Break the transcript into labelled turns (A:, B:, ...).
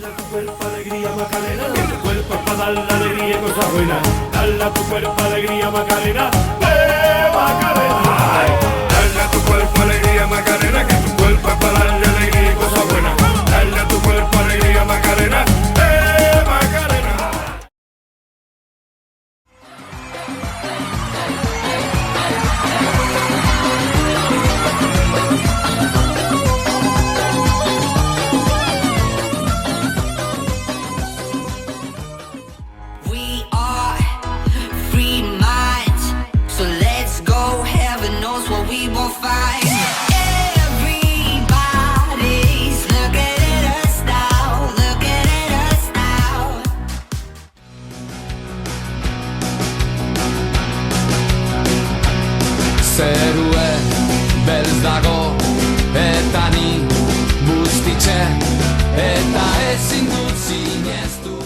A: Dale a tu cuerpo alegría Macarena, que tu cuerpo es para dar la alegría y cosas buenas. Dale a tu cuerpo alegría Macarena, Macarena. Dale a tu cuerpo alegría Macarena, que tu cuerpo es para darle alegría y cosas buenas. Dale a tu cuerpo alegría Macarena, Macarena.
B: We are free minds, so let's go. Heaven knows what we will find. Everybody's looking at us now, looking at us now.
C: Zerue beltz dago eta ni buztitxe eta ezin dut sinestu.